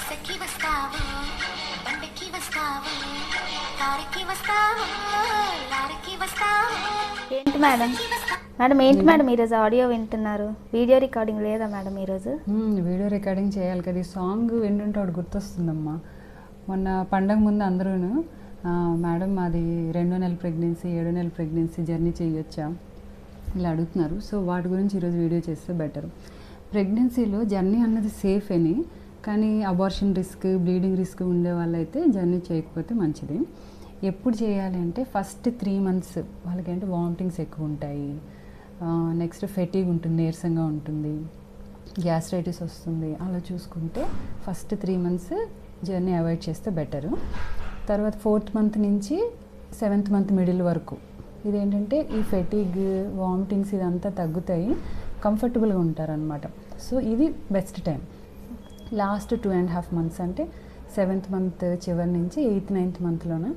బస్సెక్కి వస్తావు, బండెక్కి వస్తావు, కారెక్కి వస్తావు, లారెక్కి వస్తావు. ఏంటి మేడం మేడం ఏంటి మేడం ఈరోజు ఆడియో వింటున్నారు, వీడియో రికార్డింగ్ లేదా మేడం ఈరోజు? వీడియో రికార్డింగ్ చేయాలి కదా. ఈ సాంగ్ వింటుంటే ఒకటి గుర్తొస్తుందమ్మా. మొన్న పండగ ముందు అందరూ మేడం మాది 2వ నెల ప్రెగ్నెన్సీ 7వ నెల ప్రెగ్నెన్సీ జర్నీ చేయొచ్చా ఇలా అడుగుతున్నారు. సో వాటి గురించి ఈరోజు వీడియో చేస్తే బెటర్. ప్రెగ్నెన్సీలో జర్నీ అన్నది సేఫ్ అని, కానీ అబార్షన్ రిస్క్ బ్లీడింగ్ రిస్క్ ఉండే వాళ్ళైతే జర్నీ చేయకపోతే మంచిది. ఎప్పుడు చేయాలి అంటే ఫస్ట్ 3 months వాళ్ళకి అంటే వామిటింగ్స్ ఎక్కువ ఉంటాయి, నెక్స్ట్ ఫెటీగ్ ఉంటుంది, నీరసంగా ఉంటుంది, గ్యాస్ట్రైటిస్ వస్తుంది. అలా చూసుకుంటే ఫస్ట్ 3 months జర్నీ అవాయిడ్ చేస్తే బెటరు. తర్వాత 4th month నుంచి 7th month మిడిల్ వరకు ఇదేంటంటే ఈ ఫెటీగ్ వామిటింగ్స్ ఇదంతా తగ్గుతాయి, కంఫర్టబుల్గా ఉంటారనమాట. సో ఇది బెస్ట్ టైం. లాస్ట్ 2.5 months అంటే 7th month చివరి నుంచి 8th 9th monthలోన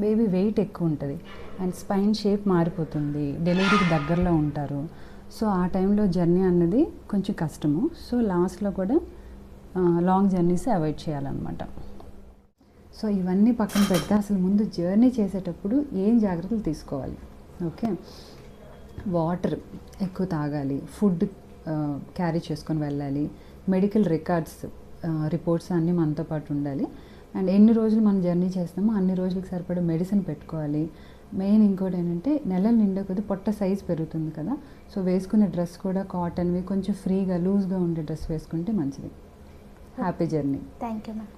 బేబీ వెయిట్ ఎక్కువ ఉంటుంది అండ్ స్పైన్ షేప్ మారిపోతుంది, డెలివరీకి దగ్గరలో ఉంటారు. సో ఆ టైంలో జర్నీ అన్నది కొంచెం కష్టము. సో లాస్ట్లో కూడా లాంగ్ జర్నీస్ అవాయిడ్ చేయాలన్నమాట. సో ఇవన్నీ పక్కన పెడితే అసలు ముందు జర్నీ చేసేటప్పుడు ఏం జాగ్రత్తలు తీసుకోవాలి? ఓకే, వాటర్ ఎక్కువ తాగాలి, ఫుడ్ క్యారీ చేసుకొని వెళ్ళాలి, మెడికల్ రిపోర్ట్స్ అన్నీ మనతో పాటు ఉండాలి. అండ్ ఎన్ని రోజులు మనం జర్నీ చేస్తామో అన్ని రోజులకు సరిపడే మెడిసిన్ పెట్టుకోవాలి. మెయిన్ ఇంకోటి ఏంటంటే నెలలు నిండే కొద్ది పొట్ట సైజ్ పెరుగుతుంది కదా, సో వేసుకునే డ్రెస్ కూడా కాటన్వి కొంచెం ఫ్రీగా లూజ్గా ఉండే డ్రెస్ వేసుకుంటే మంచిది. Happy journey. Thank you ma'am.